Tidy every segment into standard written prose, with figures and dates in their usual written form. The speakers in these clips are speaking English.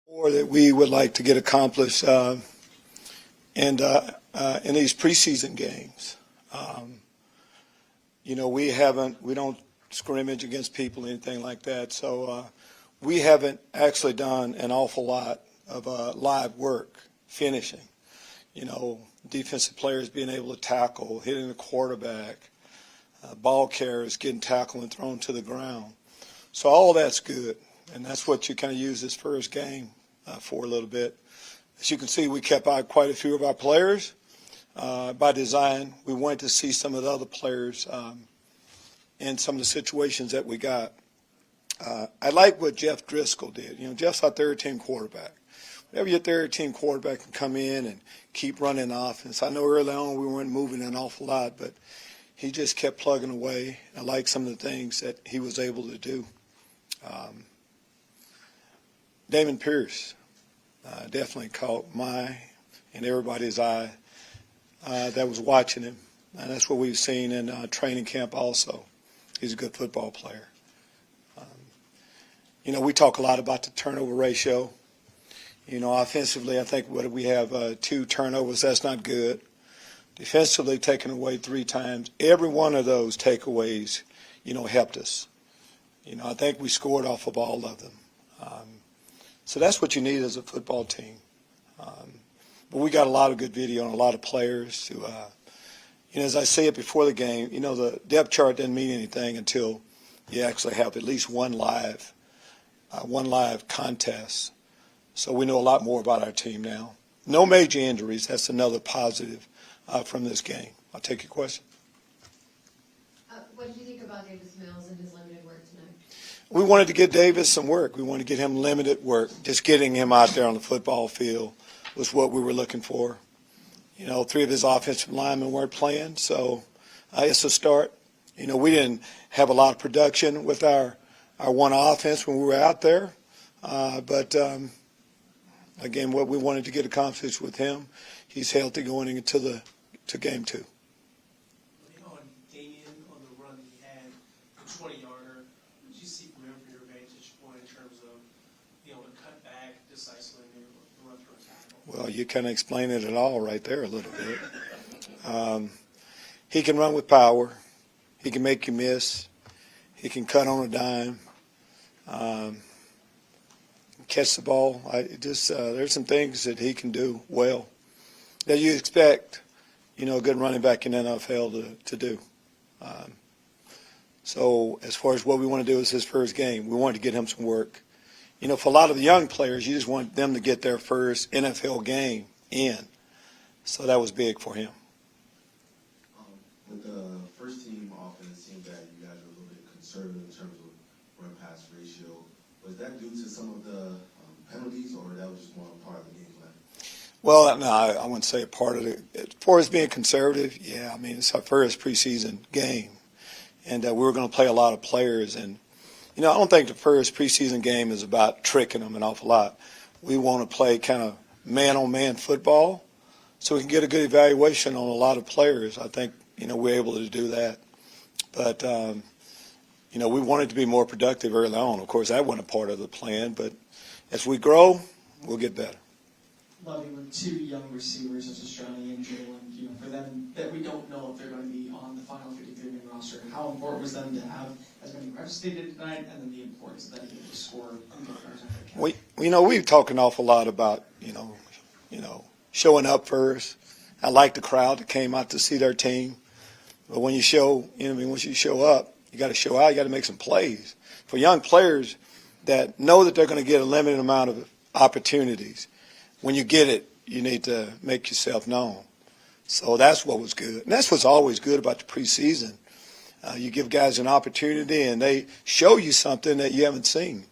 Or that we would like to get accomplished in these preseason games. We don't scrimmage against people or anything like that, so we haven't actually done an awful lot of live work, finishing. Defensive players being able to tackle, hitting the quarterback, ball carriers getting tackled and thrown to the ground. So all that's good, and that's what you kind of use this first game for a little bit. As you can see, we kept out quite a few of our players by design. We wanted to see some of the other players in some of the situations that we got. I like what Jeff Driskel did. Jeff's our third-team quarterback. Whenever your third-team quarterback can come in and keep running the offense. I know early on we weren't moving an awful lot, but he just kept plugging away. I like some of the things that he was able to do. Damon Pierce definitely caught my and everybody's eye that was watching him. And that's what we've seen in training camp also. He's a good football player. We talk a lot about the turnover ratio. Offensively, I think what we have 2 turnovers. That's not good. Defensively, taken away 3 times. Every one of those takeaways, helped us. I think we scored off of all of them. So that's what you need as a football team. But we got a lot of good video and a lot of players who, as I say it before the game, the depth chart doesn't mean anything until you actually have at least one live contest. So we know a lot more about our team now. No major injuries. That's another positive from this game. I'll take your question. What did you think about Davis Mills and his limited work tonight? We wanted to get Davis some work. We wanted to get him limited work. Just getting him out there on the football field was what we were looking for. 3 of his offensive linemen weren't playing, so it's a start. We didn't have a lot of production with our one offense when we were out there, but again, what we wanted to get accomplished with him, he's healthy going into game 2. On Damien, on the run he had, the 20-yarder, what did you see from him from your vantage point in terms of being able to cut back decisively and run through a tackle? Well, you kind of explained it all right there a little bit. He can run with power. He can make you miss. He can cut on a dime. Catch the ball. There's some things that he can do well that you expect, a good running back in the NFL to do. So as far as what we want to do is his first game, we wanted to get him some work. For a lot of the young players, you just want them to get their first NFL game in. So that was big for him. With the first team offense, it seems that you guys are a little bit conservative in terms of run-pass ratio. Was that due to some of the penalties, or that was just more part of the game plan? Well, no, I wouldn't say a part of it. As far as being conservative, yeah, it's our first preseason game. And we were going to play a lot of players. And, I don't think the first preseason game is about tricking them an awful lot. We want to play kind of man-on-man football so we can get a good evaluation on a lot of players. I think, we're able to do that. But, we wanted to be more productive early on. Of course, that wasn't a part of the plan. But as we grow, we'll get better. Lovie, with 2 young receivers such as Johnny and Jalen, for them that we don't know if they're going to be on the final 53-man roster, how important was them to have as many reps as they did tonight, and then the importance of them being able to score and get runners after the catch? We've talked an awful lot about, showing up first. I like the crowd that came out to see their team. But when you show, once you show up, you got to show out. You got to make some plays. For young players that know that they're going to get a limited amount of opportunities, when you get it, you need to make yourself known. So that's what was good. And that's what's always good about the preseason. You give guys an opportunity, and they show you something that you haven't seen.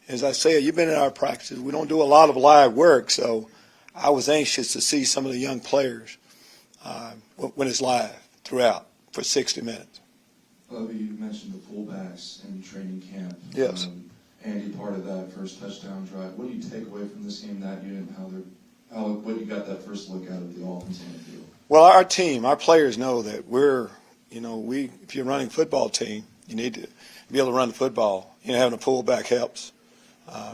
As I said, you've been in our practices. We don't do a lot of live work, so I was anxious to see some of the young players when it's live throughout for 60 minutes. Lovie, you mentioned the fullbacks in training camp. Yes. Andy, part of that first touchdown drive. What do you take away from this game that you didn't? What you got that first look out of the offense on the field? Well, our team, our players know that if you're running a football team, you need to be able to run the football. Having a fullback helps.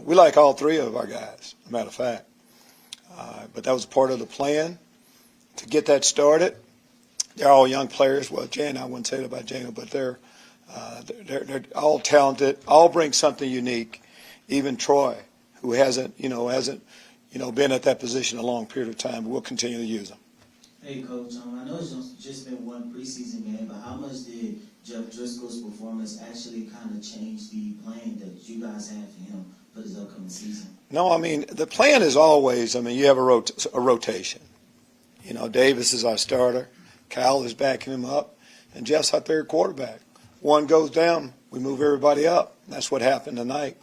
We like all three of our guys, as a matter of fact. But that was part of the plan to get that started. They're all young players. Well, Jane, I wouldn't say that about Jane, but they're all talented, all bring something unique. Even Troy, who hasn't been at that position a long period of time, but we'll continue to use them. Hey, Coach, I know it's just been one preseason game, but how much did Jeff Driskel's performance actually kind of change the plan that you guys have for him for this upcoming season? No, I mean, the plan is always, you have a rotation. Davis is our starter. Kyle is backing him up, and Jeff's our third quarterback. One goes down, we move everybody up. That's what happened tonight.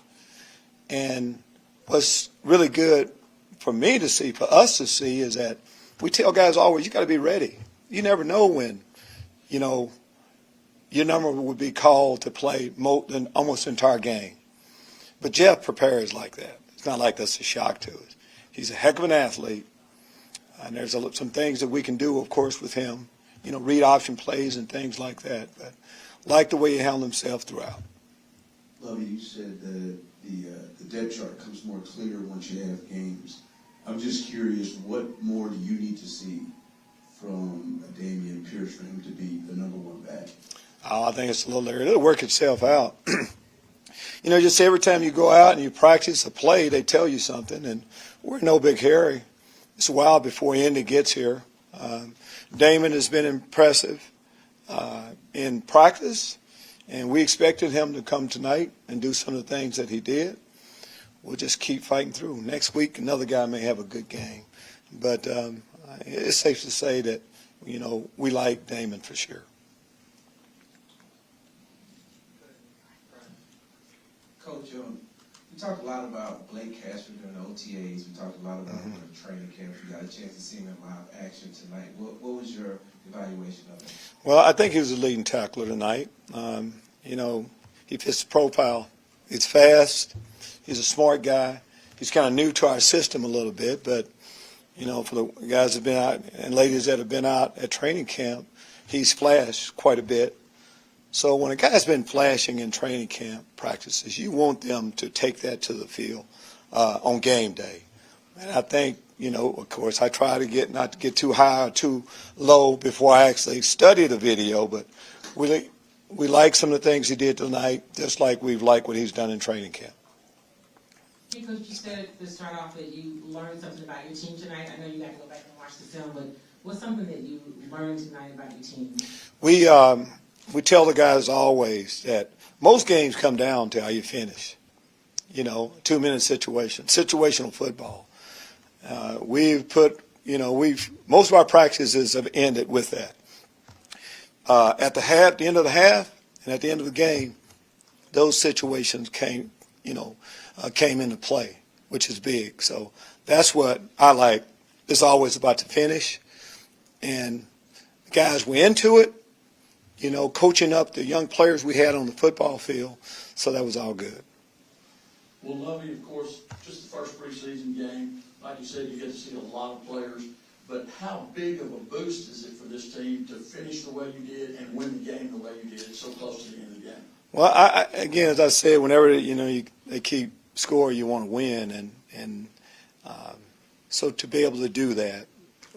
And what's really good for me to see, for us to see, is that we tell guys always, you got to be ready. You never know when, your number would be called to play almost the entire game. But Jeff prepares like that. It's not like that's a shock to us. He's a heck of an athlete. And there's some things that we can do, of course, with him. Read option plays and things like that. But like the way he handled himself throughout. Lovie, you said that the depth chart comes more clear once you have games. I'm just curious, what more do you need to see from Damian Pierce for him to be the number one back? I think it's a little early. It'll work itself out. Just every time you go out and you practice a play, they tell you something, and we're in no big hurry. It's a while before Indy gets here. Damon has been impressive in practice, and we expected him to come tonight and do some of the things that he did. We'll just keep fighting through. Next week, another guy may have a good game. But it's safe to say that, we like Damon for sure. Coach, we talked a lot about Blake Cashman during the OTAs. We talked a lot about him in the training camp. We got a chance to see him in live action tonight. What was your evaluation of him? Well, I think he was the leading tackler tonight. He fits the profile. He's fast. He's a smart guy. He's kind of new to our system a little bit, but, for the guys that have been out and ladies that have been out at training camp, he's flashed quite a bit. So when a guy's been flashing in training camp practices, you want them to take that to the field on game day. And I think, of course, I try to not to get too high or too low before I actually study the video, but we like some of the things he did tonight, just like we've liked what he's done in training camp. Hey, Coach, you said to start off that you learned something about your team tonight. I know you got to go back and watch the film, but what's something that you learned tonight about your team? We tell the guys always that most games come down to how you finish. 2-minute situational football. Most of our practices have ended with that. At the end of the half, and at the end of the game, those situations came into play, which is big. So that's what I like. It's always about the finish, and the guys were into it. Coaching up the young players we had on the football field, so that was all good. Well, Lovie, of course, just the first preseason game. Like you said, you get to see a lot of players. But how big of a boost is it for this team to finish the way you did and win the game the way you did so close to the end of the game? Well, again, as I said, whenever they keep score, you want to win, and so to be able to do that,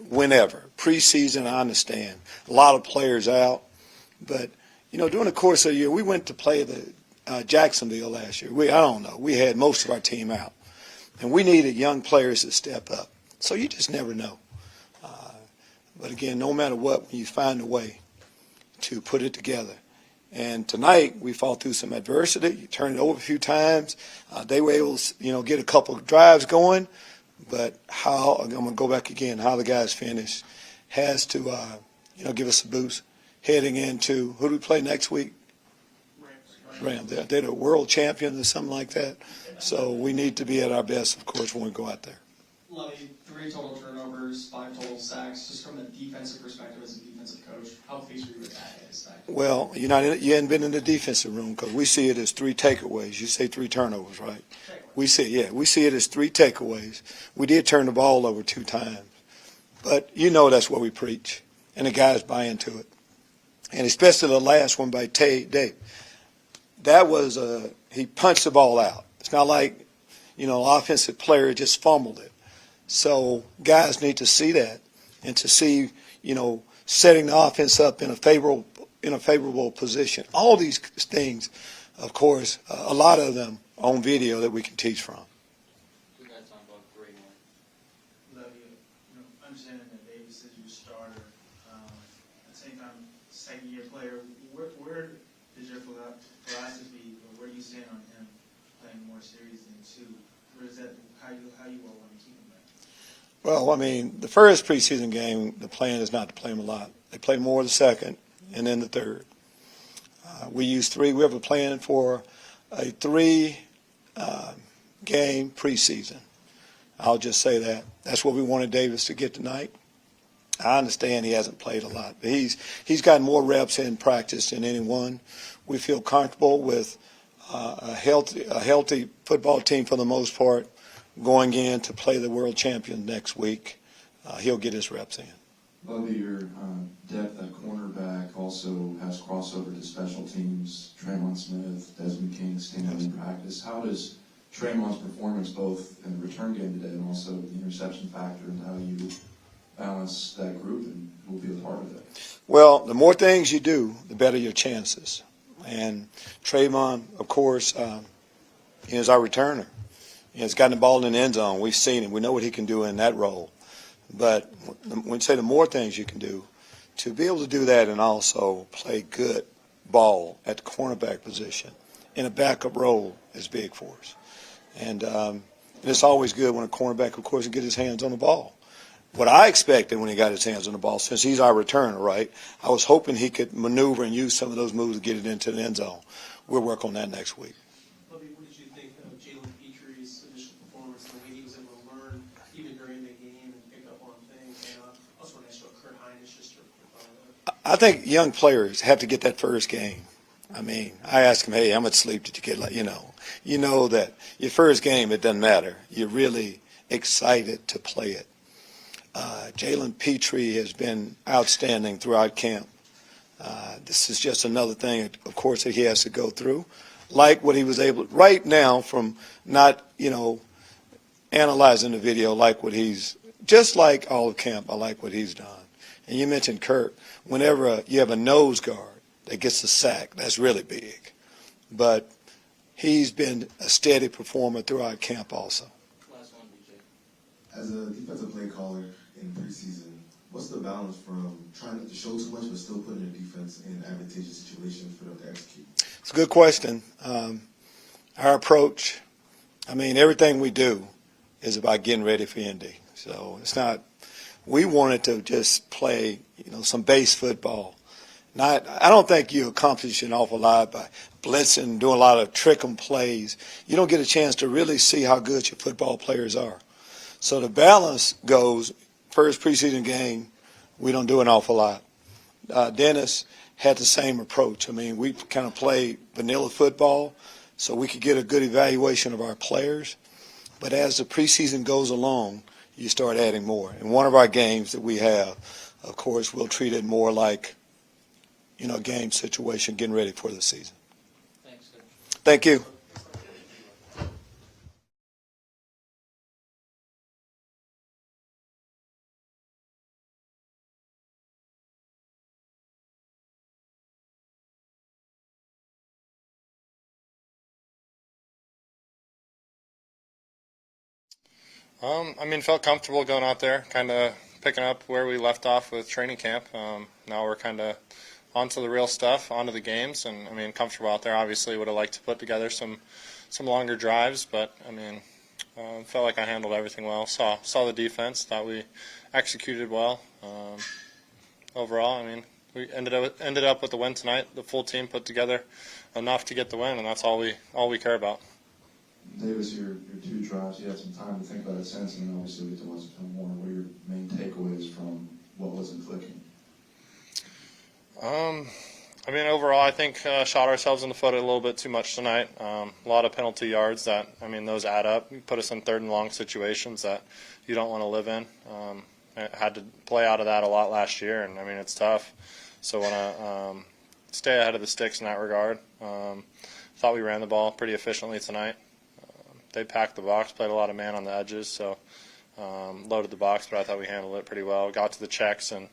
whenever preseason, I understand a lot of players out. But, during the course of the year, we went to play the Jacksonville last year. We had most of our team out. And we needed young players to step up. So you just never know. But, again, no matter what, when you find a way to put it together. And tonight, we fought through some adversity. You turned it over a few times. They were able to, get a couple of drives going. But I'm going to go back again, how the guys finished has to, give us a boost. Heading into, who do we play next week? Rams. They're the world champions or something like that. So we need to be at our best, of course, when we go out there. Lovie, 3 total turnovers, 5 total sacks. Just from the defensive perspective as a defensive coach, how pleased were you with that? Well, you hadn't been in the defensive room because we see it as 3 takeaways. You say 3 turnovers, right? We see it as 3 takeaways. We did turn the ball over 2 times. But that's what we preach, and the guys buy into it. And especially the last one by Dave. That was he punched the ball out. It's not like offensive player just fumbled it. So guys need to see that and to see, setting the offense up in a favorable position. All these things, of course, a lot of them on video that we can teach from. Lovie, understanding that Davis is your starter, at the same time, second-year player, where does your philosophy, or where do you stand on him playing more series than two? Where is that? How you all want to keep him back? Well, the first preseason game, the plan is not to play him a lot. They play more the second and then the third. We use three. We have a plan for a 3-game preseason. I'll just say that. That's what we wanted Davis to get tonight. I understand he hasn't played a lot, but he's gotten more reps in practice than anyone. We feel comfortable with a healthy football team for the most part going in to play the world champion next week. He'll get his reps in. Lovie, your depth at cornerback also has crossover to special teams. Traymon Smith, Desmond King standing in practice. How does Traymon's performance both in the return game today and also the interception factor and how you balance that group and who will be a part of that? Well, the more things you do, the better your chances. And Traymon, of course, is our returner. He's gotten the ball in the end zone. We've seen him. We know what he can do in that role. But when you say the more things you can do, to be able to do that and also play good ball at the cornerback position in a backup role is big for us. And it's always good when a cornerback, of course, can get his hands on the ball. What I expected when he got his hands on the ball, since he's our returner, right, I was hoping he could maneuver and use some of those moves to get it into the end zone. We'll work on that next week. Lovie, what did you think of Jalen Petrie's initial performance, the way he was able to learn even during the game and pick up on things? And I also want to ask you about Kurt Hines, just your I think young players have to get that first game. I asked him, hey, how much sleep did you get? You know that your first game, it doesn't matter. You're really excited to play it. Jalen Petrie has been outstanding throughout camp. This is just another thing, of course, that he has to go through. Like what he was able, right now, from not, analyzing the video, just like all of camp, I like what he's done. And you mentioned Kirk. Whenever you have a nose guard that gets a sack, that's really big. But he's been a steady performer throughout camp also. As a defensive play caller in preseason, what's the balance from trying not to show too much but still putting the defense in advantageous situations for them to execute? It's a good question. Our approach, everything we do is about getting ready for Indy. So it's not, we wanted to just play, some base football. I don't think you accomplish an awful lot by blitzing, doing a lot of trick 'em plays. You don't get a chance to really see how good your football players are. So the balance goes, first preseason game, we don't do an awful lot. Dennis had the same approach. We kind of played vanilla football so we could get a good evaluation of our players. But as the preseason goes along, you start adding more. In one of our games that we have, of course, we'll treat it more like, a game situation, getting ready for the season. Thanks, Coach. Thank you. Felt comfortable going out there, kind of picking up where we left off with training camp. Now we're kind of onto the real stuff, onto the games, and comfortable out there. Obviously, would have liked to put together some longer drives, but felt like I handled everything well. Saw the defense, thought we executed well. Overall, we ended up with the win tonight. The full team put together enough to get the win, and that's all we care about. Davis, your two drives, you had some time to think about it since, and then obviously we get to watch film more. What are your main takeaways from what wasn't clicking? Overall, I think shot ourselves in the foot a little bit too much tonight. A lot of penalty yards that, those add up. Put us in third and long situations that you don't want to live in. I had to play out of that a lot last year, and it's tough. So want to stay ahead of the sticks in that regard. Thought we ran the ball pretty efficiently tonight. they packed the box, played a lot of man on the edges, so loaded the box, but I thought we handled it pretty well. Got to the checks and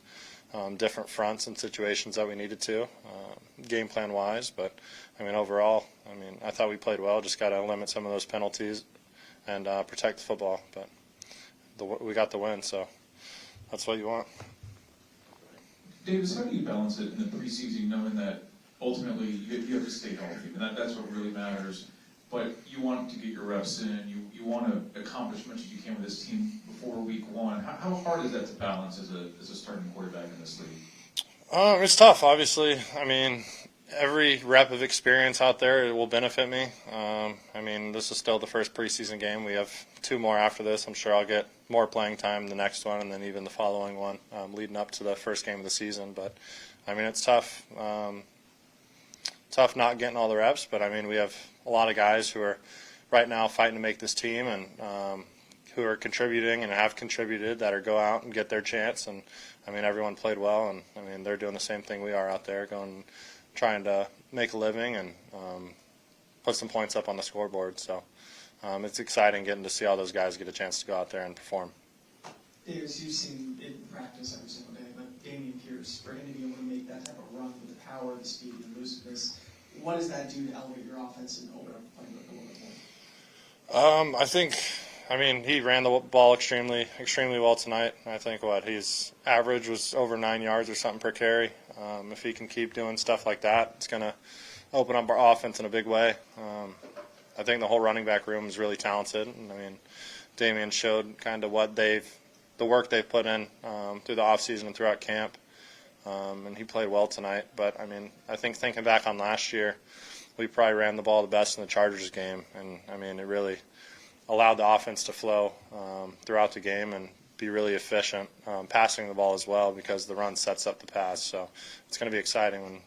different fronts and situations that we needed to, game plan wise. But I mean, overall, I thought we played well. Just got to limit some of those penalties and protect the football. But we got the win, so that's what you want. Davis, how do you balance it in the preseason, knowing that ultimately you have to stay healthy, and that's what really matters. But you want to get your reps in. You want to accomplish as much as you can with this team before week one. How hard is that to balance as a starting quarterback in this league? It's tough, obviously. Every rep of experience out there will benefit me. This is still the first preseason game. We have 2 more after this. I'm sure I'll get more playing time the next one and then even the following one leading up to the first game of the season. But, it's tough. Tough not getting all the reps, but, we have a lot of guys who are right now fighting to make this team and who are contributing and have contributed that are go out and get their chance. And, everyone played well, and, they're doing the same thing we are out there, trying to make a living and put some points up on the scoreboard. So it's exciting getting to see all those guys get a chance to go out there and perform. Davis, you've seen it in practice every single day, but Dameon Pierce, for him to be able to make that type of run with the power, the speed, the elusiveness, what does that do to elevate your offense and open up playing a little bit more? I think, he ran the ball extremely well tonight. I think his average was over 9 yards or something per carry. If he can keep doing stuff like that, it's going to open up our offense in a big way. I think the whole running back room is really talented. Dameon showed kind of the work they've put in through the offseason and throughout camp, and he played well tonight. But, I think thinking back on last year, we probably ran the ball the best in the Chargers game, and, it really allowed the offense to flow throughout the game and be really efficient, passing the ball as well because the run sets up the pass. So it's going to be exciting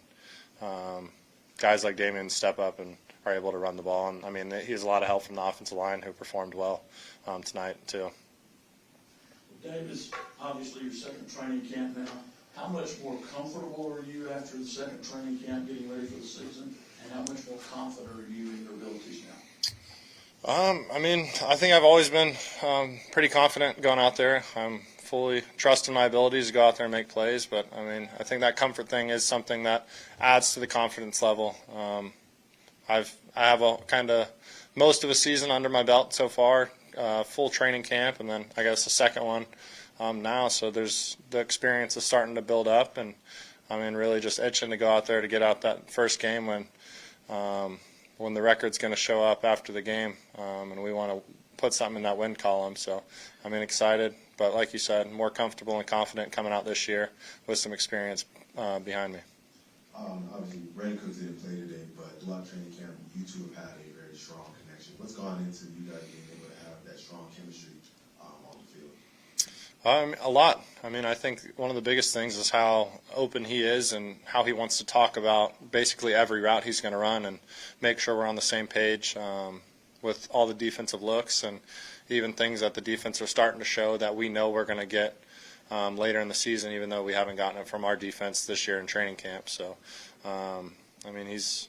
when guys like Dameon step up and are able to run the ball. And, he has a lot of help from the offensive line who performed well tonight too. Davis, obviously your second training camp now. How much more comfortable are you after the second training camp getting ready for the season? And how much more confident are you in your abilities now? I think I've always been pretty confident going out there. I'm fully trusting my abilities to go out there and make plays, but I think that comfort thing is something that adds to the confidence level. I have a kind of most of a season under my belt so far, full training camp, and then I guess the second one now. So there's the experience is starting to build up, and really just itching to go out there to get out that first game when the record's going to show up after the game, and we want to put something in that win column. So excited, but like you said, more comfortable and confident coming out this year with some experience behind me. Obviously, Brandon Cooks didn't play today, but throughout training camp, you two have had a very strong connection. What's gone into you guys being able to have that strong chemistry on the field? A lot. I think one of the biggest things is how open he is and how he wants to talk about basically every route he's going to run and make sure we're on the same page with all the defensive looks and even things that the defense are starting to show that we know we're going to get later in the season, even though we haven't gotten it from our defense this year in training camp. So, he's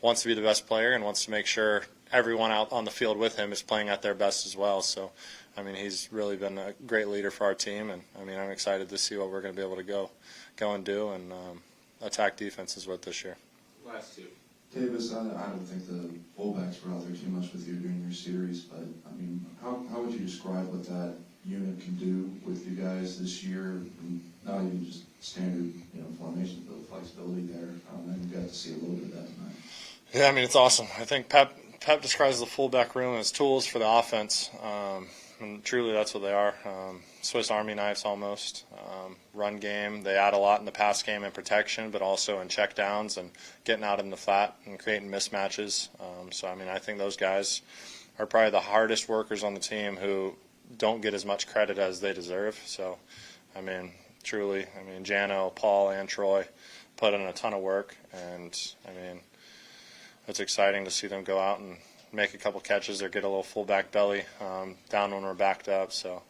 wants to be the best player and wants to make sure everyone out on the field with him is playing at their best as well. So, he's really been a great leader for our team, and I'm excited to see what we're going to be able to go and do and attack defenses with this year. Last two. Davis, I don't think the fullbacks were out there too much with you during your series, but how would you describe what that unit can do with you guys this year? And not even just standard, formation, but the flexibility there. And you got to see a little bit of that tonight. Yeah, it's awesome. I think Pep describes the fullback room as tools for the offense. And truly that's what they are. Swiss Army knives almost. Run game. They add a lot in the pass game and protection, but also in check downs and getting out in the flat and creating mismatches. I think those guys are probably the hardest workers on the team who don't get as much credit as they deserve. So, truly, Jano, Paul, and Troy put in a ton of work, and it's exciting to see them go out and make a couple catches or get a little fullback belly down when we're backed up. So,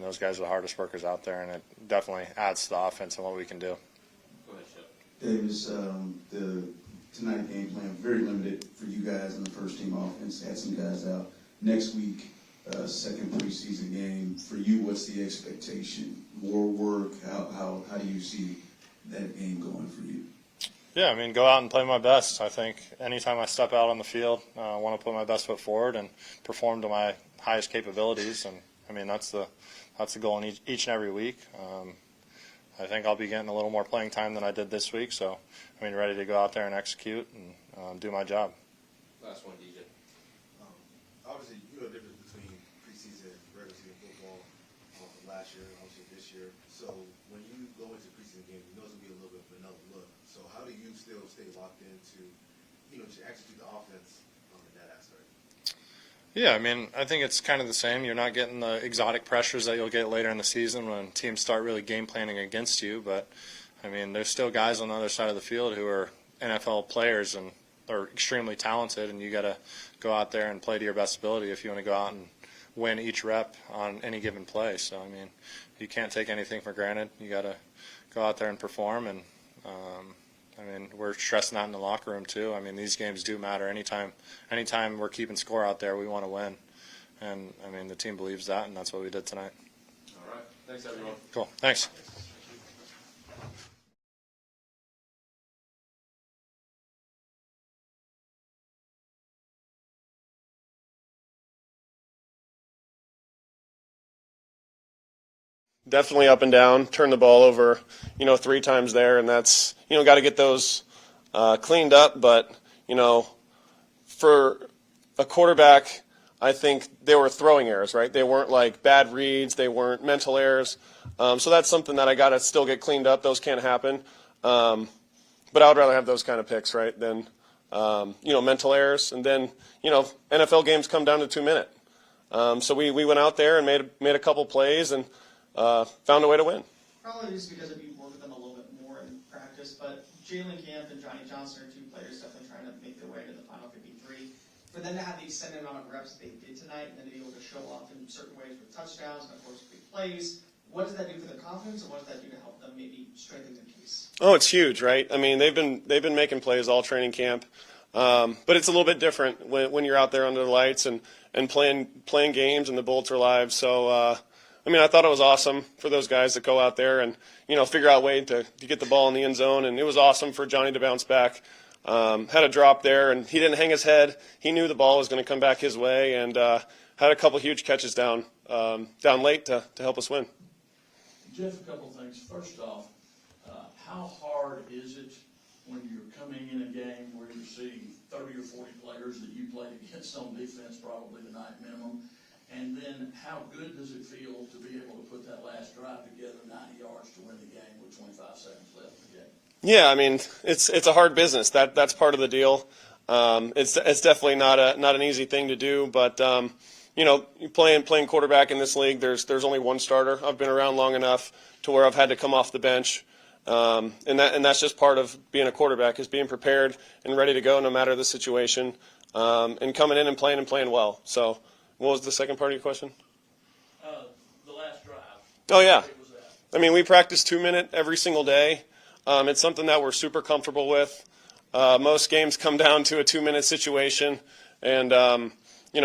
those guys are the hardest workers out there, and it definitely adds to the offense and what we can do. Davis, the tonight game plan, very limited for you guys in the first team offense. Had some guys out. Next week, second preseason game. For you, what's the expectation? More work? How do you see that game going for you? Yeah, I mean, go out and play my best. I think anytime I step out on the field, I want to put my best foot forward and perform to my highest capabilities. And I mean, that's the goal in each and every week. I think I'll be getting a little more playing time than I did this week. So, I mean, ready to go out there and execute and do my job. Last one, DJ. Obviously, you know the difference between preseason and regular season football from last year and obviously this year. So when you go into preseason games, you know it's going to be a little bit of another look. So how do you still stay locked into, to execute the offense in that aspect? Yeah, I mean, I think it's kind of the same. You're not getting the exotic pressures that you'll get later in the season when teams start really game planning against you. But, I mean, there's still guys on the other side of the field who are NFL players and are extremely talented, and you got to go out there and play to your best ability if you want to go out and win each rep on any given play. So, I mean, you can't take anything for granted. You got to go out there and perform. And, I mean, we're stressing that in the locker room too. I mean, these games do matter. Anytime we're keeping score out there, we want to win. And, I mean, the team believes that, and that's what we did tonight. All right. Thanks, everyone. Cool. Thanks. Definitely up and down, turn the ball over, 3 times there, and that's, got to get those cleaned up. But, for a quarterback, I think they were throwing errors, right? They weren't like bad reads, they weren't mental errors. So that's something that I got to still get cleaned up. Those can't happen. But I would rather have those kind of picks, right, than, mental errors. And then, NFL games come down to 2 minutes. So we went out there and made a couple plays and found a way to win. Probably just because of you work with them a little bit more in practice, but Jalen Camp and Johnny Johnson are 2 players definitely trying to make their way into the final 53. For them to have the extended amount of reps that they did tonight and then to be able to show off in certain ways with touchdowns and, of course, big plays, what does that do for their confidence, and what does that do to help them maybe strengthen their case? Oh, it's huge, right? I mean, they've been making plays all training camp, but it's a little bit different when you're out there under the lights and playing games and the bullets are live. So, I mean, I thought it was awesome for those guys to go out there and, figure out a way to get the ball in the end zone. And it was awesome for Johnny to bounce back. Had a drop there, and he didn't hang his head. He knew the ball was going to come back his way, and had a couple huge catches down late to help us win. Jeff, a couple things. First off, how hard is it when you're coming in a game where you're seeing 30 or 40 players that you played against on defense probably tonight minimum? And then how good does it feel to be able to put that last drive together 90 yards to win the game with 25 seconds left in the game? Yeah, I mean, it's a hard business. That's part of the deal. It's definitely not an easy thing to do, but playing quarterback in this league, there's only one starter. I've been around long enough to where I've had to come off the bench, and that's just part of being a quarterback, is being prepared and ready to go no matter the situation, and coming in and playing well. So, what was the second part of your question? The last drive. Oh yeah, I mean, we practice 2 minute every single day. It's something that we're super comfortable with. Most games come down to a 2 minute situation, and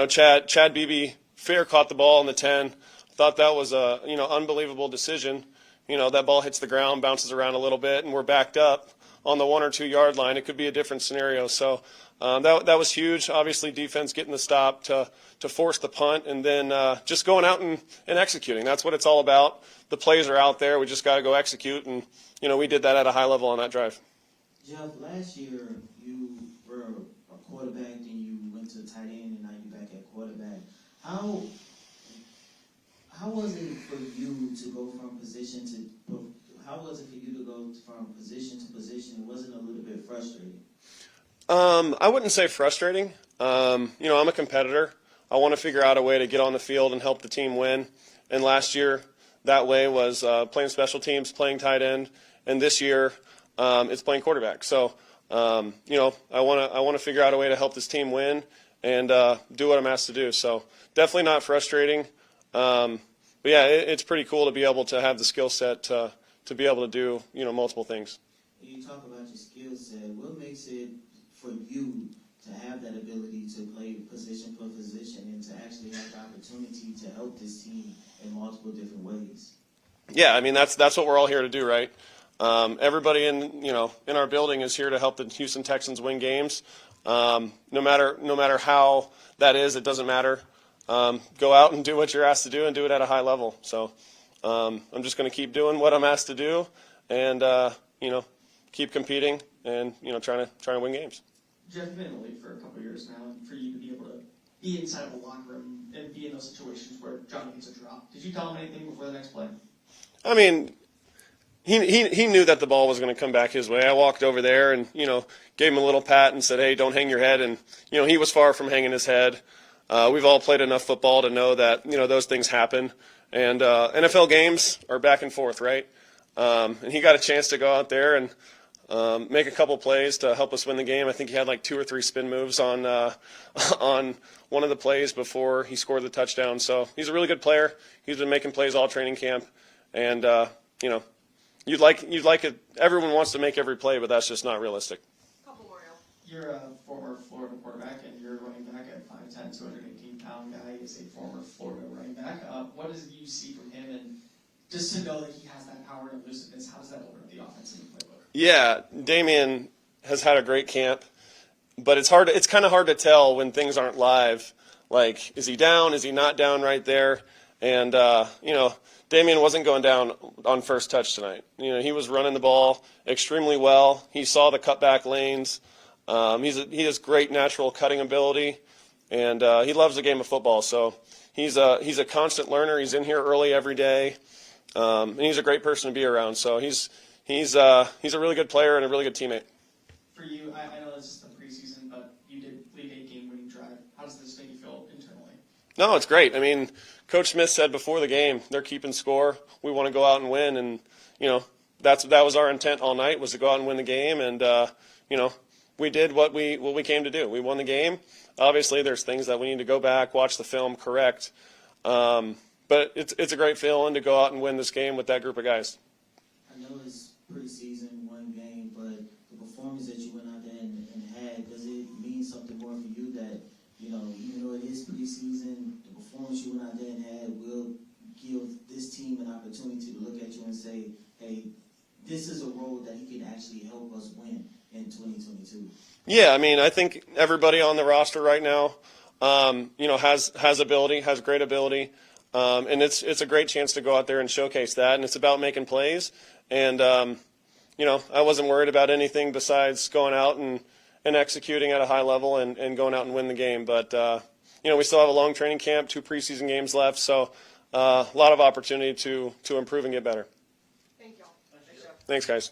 Chad Beebe fair caught the ball in the 10. Thought that was a unbelievable decision. That ball hits the ground, bounces around a little bit, and we're backed up on the 1 or 2 yard line. It could be a different scenario. So that was huge. Obviously, defense getting the stop to force the punt, and then just going out and executing. That's what it's all about. The plays are out there. We just got to go execute, and we did that at a high level on that drive. Jeff, last year you were a quarterback, then you went to tight end, and now you're back at quarterback. How was it for you to go from position to? How was it for you to go from position to position? Was it a little bit frustrating? I wouldn't say frustrating. I'm a competitor. I want to figure out a way to get on the field and help the team win. And last year, that way was playing special teams, playing tight end, and this year it's playing quarterback. So, I want to figure out a way to help this team win and do what I'm asked to do. So, definitely not frustrating. But yeah, it's pretty cool to be able to have the skill set to be able to do multiple things. When you talk about your skill set, what makes it for you to have that ability to play position for position and to actually have the opportunity to help this team in multiple different ways? Yeah, I mean that's what we're all here to do, right? Everybody in our building is here to help the Houston Texans win games. No matter how that is, it doesn't matter. Go out and do what you're asked to do and do it at a high level. So I'm just going to keep doing what I'm asked to do, and keep competing and trying to win games. Jeff, you've been in the league for a couple of years now, and for you to be able to be inside of a locker room and be in those situations where Johnny gets a drop, did you tell him anything before the next play? I mean, he knew that the ball was going to come back his way. I walked over there and gave him a little pat and said, "Hey, don't hang your head." And he was far from hanging his head. We've all played enough football to know that those things happen. And NFL games are back and forth, right? And he got a chance to go out there and make a couple plays to help us win the game. I think he had like 2 or 3 spin moves on one of the plays before he scored the touchdown. So he's a really good player. He's been making plays all training camp, and you'd like it. Everyone wants to make every play, but that's just not realistic. You're a former Florida quarterback, and you're running back at 5'10", 218-pound guy. Is a former Florida running back. What does you see from him, and just to know that he has that power and elusiveness, how does that open up the offense in the playbook? Yeah, Damian has had a great camp, but it's kind of hard to tell when things aren't live. Like, is he down? Is he not down right there? And Damian wasn't going down on first touch tonight. He was running the ball extremely well. He saw the cutback lanes. He has great natural cutting ability, and he loves the game of football. So he's a constant learner. He's in here early every day, and he's a great person to be around. So he's a really good player and a really good teammate. For you, I know this is the preseason, but you did lead a game-winning drive. How does this make you feel internally? No, it's great. I mean, Coach Smith said before the game, they're keeping score. We want to go out and win, and that was our intent all night, was to go out and win the game, and we did what we came to do. We won the game. Obviously, there's things that we need to go back, watch the film, correct. But it's a great feeling to go out and win this game with that group of guys. I know it's preseason, one game, but the performance that you went out there and had, does it mean something more for you that, even though it is preseason, the performance you went out there and had will give this team an opportunity to look at you and say, hey, this is a role that he can actually help us win in 2022? Yeah, I mean, I think everybody on the roster right now, has ability, has great ability. And it's a great chance to go out there and showcase that, and it's about making plays. And I wasn't worried about anything besides going out and executing at a high level and going out and win the game. But we still have a long training camp, 2 preseason games left, so a lot of opportunity to improve and get better. Thank you all. Thanks, guys.